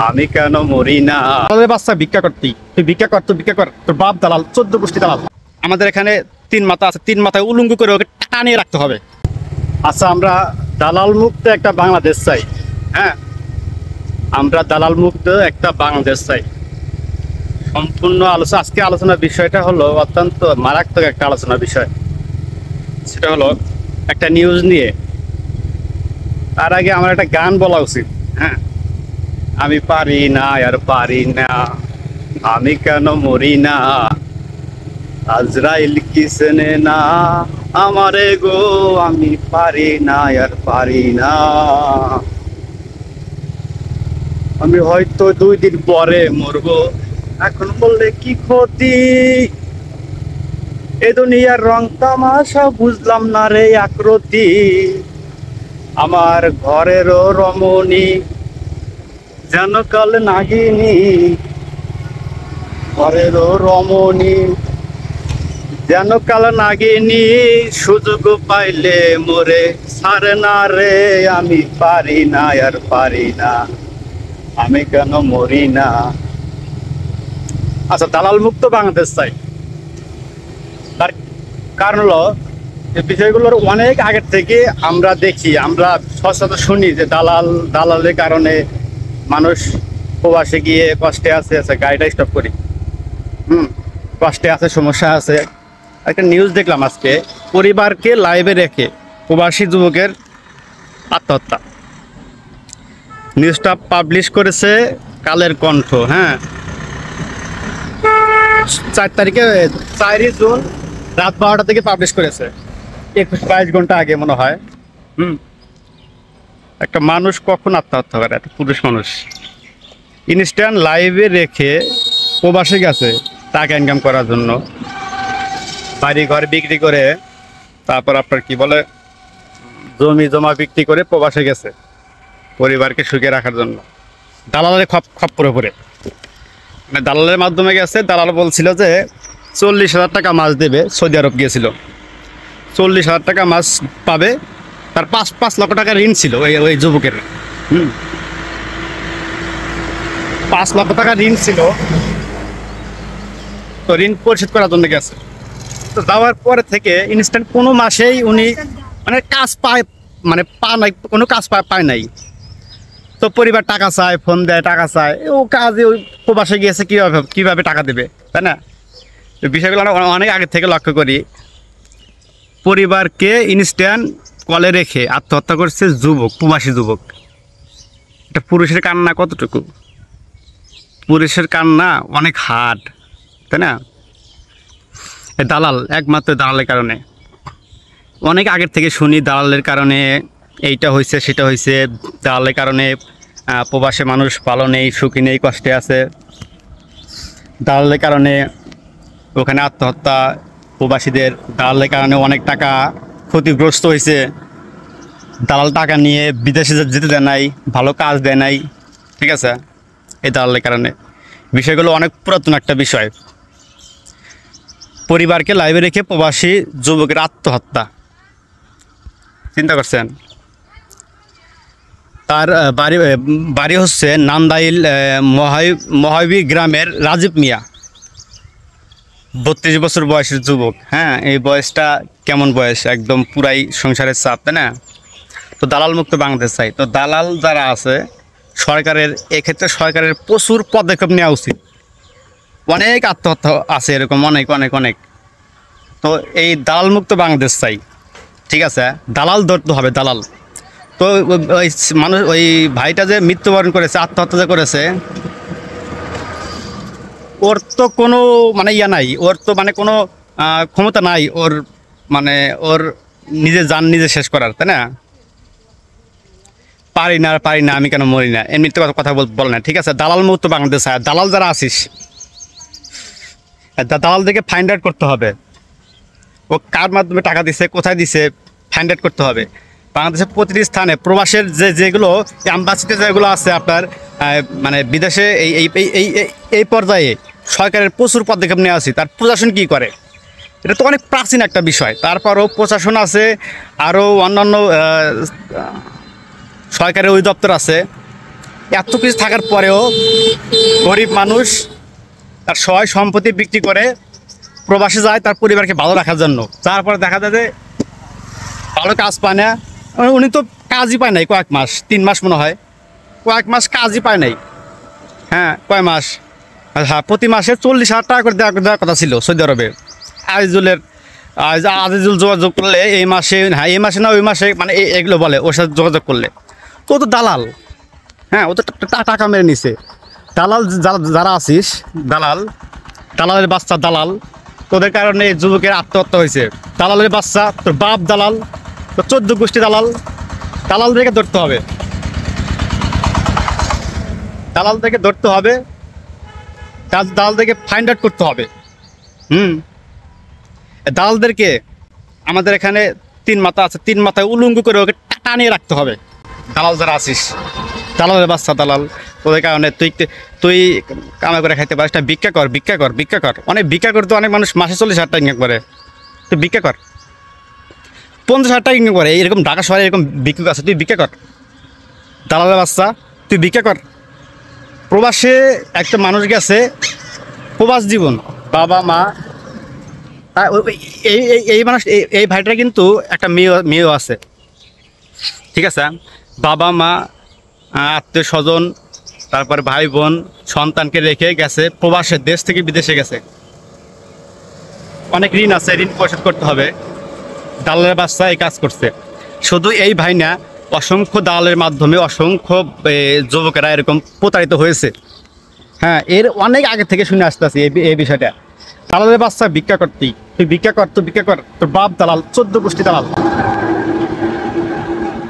আমি কেন মরি না। বাচ্চা ভিক্ষা করতি, তুই ভিক্ষা কর, তুই ভিক্ষা কর, তোর বাপ দালাল, 14 গোষ্ঠী দালাল। আমাদের এখানে 3 মাথা আছে, 3 মাথায় উলঙ্গ করে ওকে টানিয়ে রাখতে হবে। আচ্ছা, আমরা দালাল মুক্ত একটা বাংলাদেশ চাই। হ্যাঁ, আমরা দালাল মুক্ত একটা বাংলাদেশ চাই। সম্পূর্ণ আজকে আলোচনার বিষয়টা হলো অত্যন্ত মারাত্মক একটা আলোচনার বিষয়। সেটা হলো একটা নিউজ নিয়ে। তার আগে আমার একটা গান বলা উচিত। হ্যাঁ, আমি পারি না আর পারি না, আমি কেন মরি না, আজরাইল কি চেনে না আমারে গো, আমি পারি না আর পারি না। আমি হয়তো 2 দিন পরে মরবো, এখন বললে কি ক্ষতি, এ দুনিয়ার রং তামাশা বুঝলাম না রে আকৃতি, আমার ঘরেরও রমণী যেন কাল নাগিনী, ঘরেরও রমণী যেন কাল নাগিনী, সুযোগ পাইলে মোরে ছাড়ে না রে, আমি পারি না আর পারি না, আমি কেন মরি না। আচ্ছা, দালাল মুক্ত বাংলাদেশ চাই। তার কারণ হলো এই বিষয়গুলোর অনেক আগের থেকে আমরা দেখি, আমরা সচরাচর শুনি যে দালালের কারণে মানুষ প্রবাসে গিয়ে কষ্টে আছে। গাড়িটা স্টপ করি। কষ্টে আছে, সমস্যা আছে। একটা নিউজ দেখলাম আজকে, পরিবারকে লাইভে রেখে প্রবাসী যুবকের আত্মহত্যা। নিউজটা পাবলিশ করেছে কালের কণ্ঠ। হ্যাঁ, 4 তারিখে, 4 জুন রাত 12টা থেকে পাবলিশ করেছে, 21-22 ঘন্টা আগে মনে হয়। একটা মানুষ কখন আত্মহত্যা করে? একটা পুরুষ মানুষ ইনস্ট্যান্ট লাইভে রেখে প্রবাসে গেছে টাকা ইনকাম করার জন্য, বাড়ি ঘর বিক্রি করে, তারপর আপনার কি বলে জমি জমা বিক্রি করে প্রবাসে গেছে পরিবারকে সুখে রাখার জন্য। দালালের খপ পরে মানে দালালের মাধ্যমে গেছে। দালাল বলছিল যে 40,000 টাকা মাছ দেবে। সৌদি আরব গিয়েছিল, 40,000 টাকা মাছ পাবে। তার 5 লক্ষ টাকা ঋণ ছিল ওই যুবকের। 5 লক্ষ টাকা ঋণ ছিল, তো ঋণ পরিশোধ করার জন্য গেছে। তো যাওয়ার পরে থেকে ইনস্ট্যান্ট কোনো মাসেই উনি মানে কাজ পায়, মানে নাই, কোনো কাজ পায় নাই। তো পরিবার টাকা চায়, ফোন দেয়, টাকা চায়। ও কাজে ওই প্রবাসে গিয়েছে, কীভাবে টাকা দেবে, তাই না? তো বিষয়গুলো আমরা অনেক আগে থেকে লক্ষ্য করি। পরিবারকে ইনস্ট্যান্ট কলে রেখে আত্মহত্যা করছে যুবক, প্রবাসী যুবক। এটা পুরুষের কান্না কতটুকু? পুরুষের কান্না অনেক হার্ড, তাই না? দালাল, একমাত্র দালালের কারণে। অনেক আগের থেকে শুনি দালালের কারণে এইটা হয়েছে, সেটা হয়েছে, দালালের কারণে প্রবাসে মানুষ ভালো নেই, সুখী নেই, কষ্টে আছে, দালালের কারণে ওখানে আত্মহত্যা প্রবাসীদের, দালালের কারণে অনেক টাকা ক্ষতিগ্রস্ত হয়েছে, দালাল টাকা নিয়ে বিদেশে যেতে দেয় নাই, ভালো কাজ দেয় নাই, ঠিক আছে? এই দালালের কারণে। বিষয়গুলো অনেক পুরাতন একটা বিষয়। পরিবারকে লাইভে রেখে প্রবাসী যুবকের আত্মহত্যা, চিন্তা করছেন? তার বাড়ি হচ্ছে নান্দাইল মহাবী গ্রামের রাজীব মিয়া, 32 বছর বয়সের যুবক। হ্যাঁ, এই বয়সটা কেমন বয়স? একদম পুরাই সংসারের চাপ, তাই না? তো দালাল মুক্ত বাংলাদেশ চাই। তো দালাল যারা আছে সরকারের, এক্ষেত্রে সরকারের প্রচুর পদক্ষেপ নেওয়া উচিত। অনেক আত্মহত্যা আছে এরকম, অনেক অনেক অনেক। তো এই দালাল মুক্ত বাংলাদেশ চাই, ঠিক আছে? দালাল ধরতে হবে, দালাল। তো ওই মানুষ, ওই ভাইটা যে মৃত্যুবরণ করেছে, আত্মহত্যা যে করেছে, ওর তো কোনো মানে নাই, ওর তো মানে কোনো ক্ষমতা নাই ওর, মানে ওর নিজে জান নিজে শেষ করার, তাই না? পারি না, আমি কেন মরি না, এমনিতে কথা বলে না, ঠিক আছে? দালাল মুক্ত বাংলাদেশ। দালাল যারা আছিস, দালালদেরকে ফাইন্ড আউট করতে হবে। ও কার মাধ্যমে টাকা দিছে, কোথায় দিছে, ফাইন্ড আউট করতে হবে। বাংলাদেশের প্রতিটি স্থানে প্রবাসের যেগুলো অ্যাম্বাসিতে যেগুলো আছে আপনার, মানে বিদেশে এই পর্যায়ে সরকারের প্রচুর পদক্ষেপ নেওয়া আছে। তার প্রশাসন কী করে? এটা তো অনেক প্রাচীন একটা বিষয়। তারপরও প্রশাসন আছে, আরও অন্যান্য সরকারের অধিদপ্তর আছে, এত কিছু থাকার পরেও গরিব মানুষ তার সহায় সম্পত্তি বিক্রি করে প্রবাসে যায় তার পরিবারকে ভালো রাখার জন্য। তারপরে দেখা যায় যে ভালো কাজ পায় না, উনি তো কাজই পায় নাই কয়েক মাস, 3 মাস মনে হয়, কয়েক মাস কাজই পায় নাই। হ্যাঁ, কয় মাস, হ্যাঁ, প্রতি মাসে 40,000 টাকা করে দেওয়ার কথা ছিল সৌদি আরবে। আজিজুল যোগাযোগ করলে এই মাসে, হ্যাঁ এই মাসে না ওই মাসে, মানে এগুলো বলে ওর সাথে যোগাযোগ করলে। তো ও তো দালাল, হ্যাঁ ও তো টাকা মেরে নিছে। দালাল যারা আছিস, দালালের বাচ্চা দালাল, তোদের কারণে যুবকের আত্মহত্যা হয়েছে। দালালের বাচ্চা, তোর বাপ দালাল, তোর 14 গোষ্ঠী দালাল। দালালদেরকে ধরতে হবে, দালালদেরকে ধরতে হবে, দালালদেরকে ফাইন্ড আউট করতে হবে। দালালদেরকে আমাদের এখানে 3 মাথা আছে, 3 মাথায় উলঙ্গ করে ওকে টানিয়ে রাখতে হবে। দালাল যারা আছিস, দালালের বাচ্চা দালাল, তোদের কারণে তুই কামাই করে খাইতে পারিস না। ভিক্ষা কর। অনেক ভিক্ষা করতে অনেক মানুষ মাসে 40,000 টাকা ইনকাম করে। তুই ভিক্ষা কর, 50,000 টাকা ইনকাম করে। এরকম ঢাকা শহরে এরকম ভিক্ষুক আছে, তুই ভিক্ষা কর। দালালের বাচ্চা, তুই ভিক্ষা কর। প্রবাসে একটা মানুষ গেছে, প্রবাস জীবন, বাবা মা, এই মানুষ, এই ভাইটা কিন্তু একটা মেয়েও আছে, ঠিক আছে। বাবা মা, আত্মীয় স্বজন, তারপরে ভাই বোন, সন্তানকে রেখে গেছে প্রবাসে, দেশ থেকে বিদেশে গেছে। অনেক ঋণ আছে, ঋণ পরিশোধ করতে হবে। দালালের বাচ্চা এই কাজ করছে। শুধু এই ভাই না, অসংখ্য দালালের মাধ্যমে অসংখ্য যুবকেরা এরকম প্রতারিত হয়েছে। হ্যাঁ, এর অনেক আগে থেকে শুনে আসতেছি এই বিষয়টা। দালালের বাচ্চা ভিক্ষা করতেই, তুই ভিক্ষা কর, তোর বাপ দালাল, 14 গোষ্ঠী দালাল।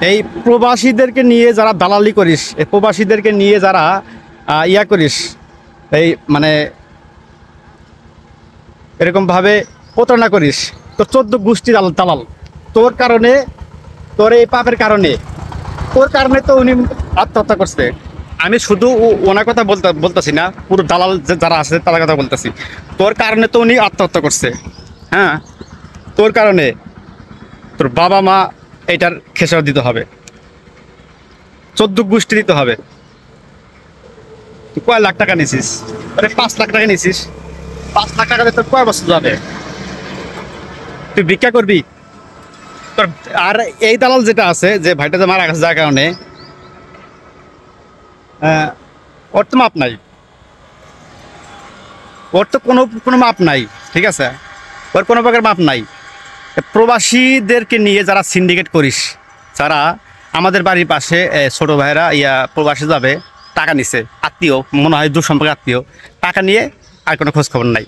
এই প্রবাসীদেরকে নিয়ে যারা দালালি করিস, এই প্রবাসীদেরকে নিয়ে যারা ইয়া করিস, এই মানে এরকমভাবে প্রতারণা করিস, তোর 14 গোষ্ঠী দালাল। তোর কারণে, তোর এই পাপের কারণে, তোর কারণে তো উনি আত্মহত্যা করছে। আমি শুধু ওনার কথা বলতেছি না, পুরো দালাল যারা আছে তাদের কথা বলতেছি। তোর কারণে তো উনি আত্মহত্যা করছে। হ্যাঁ, তোর কারণে তোর বাবা মা এটার খেসারত দিতে হবে, 14 গোষ্ঠী দিতে হবে। তুই কয় লাখ টাকা নিছিস? আরে 5 লাখ টাকা নিছিস। 5 লাখ টাকাতে তোর কয় বছর যাবে? তুই ভিক্ষা করবি তোর। আর এই দালাল যেটা আছে, যে ভাইটা যে মারা গেছে যার কারণে, ওর তো মাপ নাই, ওর তো কোনো মাপ নাই, ঠিক আছে, ওর কোনো প্রকার মাপ নাই। প্রবাসীদেরকে নিয়ে যারা সিন্ডিকেট করিস, যারা আমাদের বাড়ির পাশে ছোট ভাইরা প্রবাসী যাবে, টাকা নিছে, আত্মীয় মনে হয়, দূর সম্পর্কে আত্মীয়, টাকা নিয়ে আর কোনো খোঁজ খবর নাই।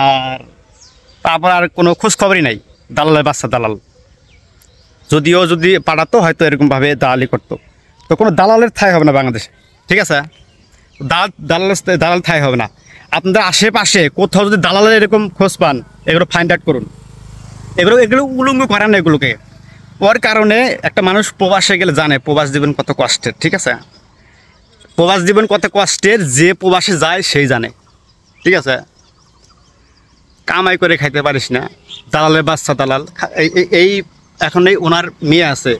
আর তারপর আর কোনো খোঁজ খবরই নাই। দালালের বাচ্চা দালাল, যদি পাঠাতো হয়তো এরকমভাবে দালালি করতো। তো কোনো দালালের ঠাঁই হবে না বাংলাদেশে, ঠিক আছে। দালাল ঠাঁই হবে না। আপনাদের আশেপাশে কোথাও যদি দালালের এরকম খোঁজ পান, এগুলো ফাইন্ড আউট করুন। এগুলো উলঙ্গ করেন না এগুলোকে। ওর কারণে একটা মানুষ প্রবাসে গেলে জানে প্রবাস জীবন কত কষ্টের, ঠিক আছে। প্রবাস জীবন কত কষ্টের, যে প্রবাসে যায় সেই জানে, ঠিক আছে। কামাই করে খাইতে পারিস না, দালালের বাচ্চা দালাল। এই এখন ওনার মেয়ে আছে,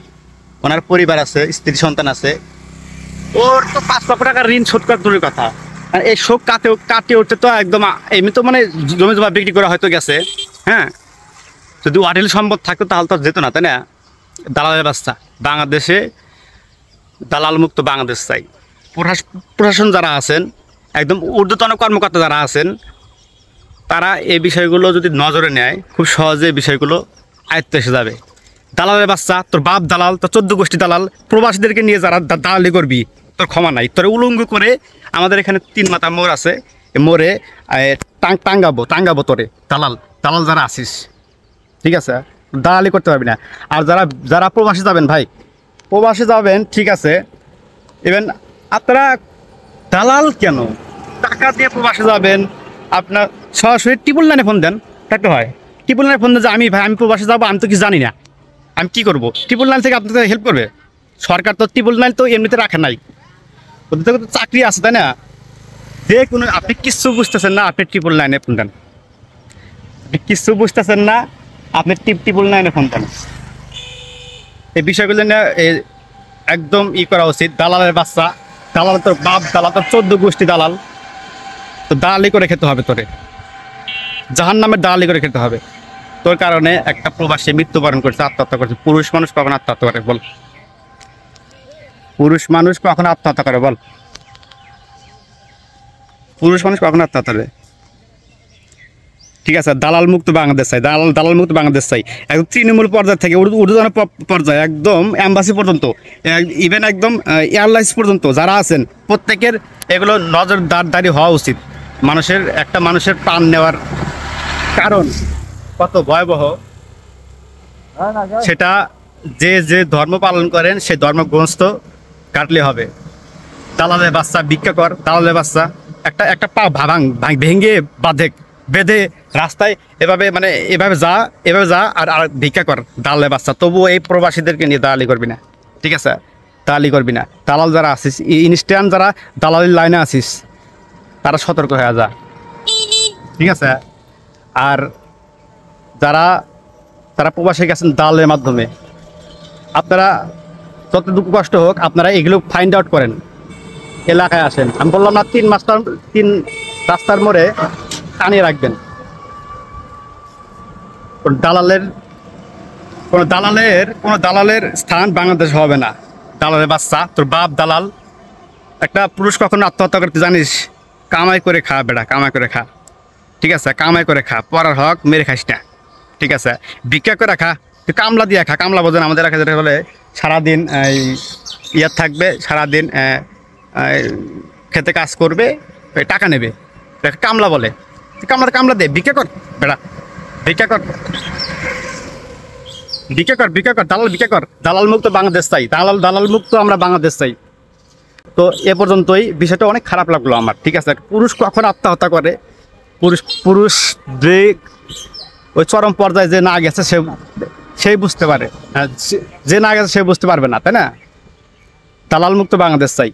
ওনার পরিবার আছে, স্ত্রী সন্তান আছে। ওর তো 5 লক্ষ টাকার ঋণ শোধ করার দূরের কথা। আর এই শোক কাটিয়ে উঠতে তো একদম এমনি তো মানে জমি জমা বিক্রি করা হয়তো গেছে। হ্যাঁ, যদি ওয়াটিল সম্পদ থাকতো তাহলে তো যেত না, তাই না। দালালের বাচ্চা, বাংলাদেশে দালাল মুক্ত বাংলাদেশ চাই। প্রশাসন যারা আছেন, একদম ঊর্ধ্বতন কর্মকর্তা যারা আছেন, তারা এই বিষয়গুলো যদি নজরে নেয়, খুব সহজে বিষয়গুলো আয়ত্তে এসে যাবে। দালালের বাচ্চা, তোর বাপ দালাল, তোর 14 গোষ্ঠী দালাল, প্রবাসীদেরকে নিয়ে যারা দালালি করবি, তোর ক্ষমা নাই। তোর উলঙ্গ করে আমাদের এখানে 3 মাথা মোড় আছে, মোড়ে টাঙ্গাবো তোরে। দালাল যারা আসিস, ঠিক আছে, দালালি করতে পারবি না। আর যারা প্রবাসী যাবেন ভাই, প্রবাসী যাবেন, ঠিক আছে, ইভেন আপনারা দালাল কেন, টাকা দিয়ে প্রবাসী যাবেন, আপনার সরাসরি ট্রিপল লাইনে ফোন দেন, থাকতে হয়। ট্রিপল লাইনে ফোন দেন যে আমি প্রবাসী যাবো, আমি তো কিছু জানি না, আমি কী করবো। ট্রিপল লাইন থেকে আপনাদের হেল্প করবে সরকার। তো ট্রিপল লাইন তো এমনিতে রাখে নাই, ওদের তো চাকরি আছে, তাই না। যে কোনো, আপনি কিচ্ছু বুঝতেছেন না, আপনি ট্রিপল লাইনে ফোন দেন। আপনি কিচ্ছু বুঝতেছেন না, আপনি ট্রিপল লাইনে ফোন দেন। এই বিষয়গুলো নিয়ে একদম করা উচিত। দালালের বাচ্চা, দালাল তোর বাপ দালাল, তোর 14 গোষ্ঠী দালাল। তো দালালি করে খেতে হবে তোরে, জাহান্নামের দালালি করে খেতে হবে। তোর কারণে একটা প্রবাসী মৃত্যুবরণ করছে, আত্মহত্যা করছে। পুরুষ মানুষ কখন আত্মহত্যা করে বল? পুরুষ মানুষ কখন আত্মহত্যা করে বল? পুরুষ মানুষ কখন আত্মহত্যা করে? ঠিক আছে, দালাল মুক্ত বাংলাদেশ চাই, দালাল মুক্ত বাংলাদেশ চাই। একদম তৃণমূল পর্যায় থেকে ঊর্ধ্বতন পর্যায়ে, একদম এম্বাসি পর্যন্ত, ইভেন একদম এয়ারলাইন্স পর্যন্ত যারা আছেন, প্রত্যেকের এগুলো নজরদারি হওয়া উচিত। একটা মানুষের প্রাণ নেওয়ার কারণ কত ভয়াবহ, সেটা যে ধর্ম পালন করেন সেই ধর্মগ্রস্ত কাটলে হবে। দালালের বাচ্চা ভিক্ষা কর, দালালের বাচ্চা একটা পা ভেঙে বেঁধে রাস্তায় এভাবে যা আর ভিক্ষা কর, দালালের বাচ্চা। তবুও এই প্রবাসীদেরকে নিয়ে দালালি করবি না, ঠিক আছে? দালালি করবি না। দালাল যারা আসিস, ইনস্ট্যান্ট যারা দালালির লাইনে আসিস, তারা সতর্ক হয়ে যা, ঠিক আছে? আর তারা প্রবাসে গেছেন দালালের মাধ্যমে, আপনারা যত দুঃখ কষ্ট হোক, আপনারা এগুলো ফাইন্ড আউট করেন, এলাকায় আসেন। আমি বললাম না, 3 রাস্তার মোড়ে টানিয়ে রাখবেন। কোনো দালালের স্থান বাংলাদেশ হবে না। দালালের বাচ্চা, তোর বাপ দালাল। একটা পুরুষ কখনো আত্মহত্যা করতে জানিস? কামাই করে খা বেটা, কামাই করে খা, ঠিক আছে? কামাই করে খা, পড়ার হক মেরে খাইস না, ঠিক আছে? ভিক্ষা করে খা, তুই কামলা দিয়ে খা। কামলা বোঝেন আমাদের এলাকা যেটা বলে, সারাদিন ইয়ার থাকবে, সারাদিন খেতে কাজ করবে, টাকা নেবে, কামলা বলে। তুই কামলা দে, ভিক্ষা কর বেটা, ভিক্ষা কর, দালাল ভিক্ষা কর। দালাল মুক্ত বাংলাদেশ চাই, দালাল মুক্ত আমরা বাংলাদেশ চাই। তো এ পর্যন্তই, বিষয়টা অনেক খারাপ লাগলো আমার, ঠিক আছে? পুরুষ কখন আত্মহত্যা করে? পুরুষ যে ওই চরম পর্যায়ে যে না গেছে সেই বুঝতে পারে, যে না গেছে সে বুঝতে পারবে না, তাই না? দালাল মুক্ত বাংলাদেশ চাই।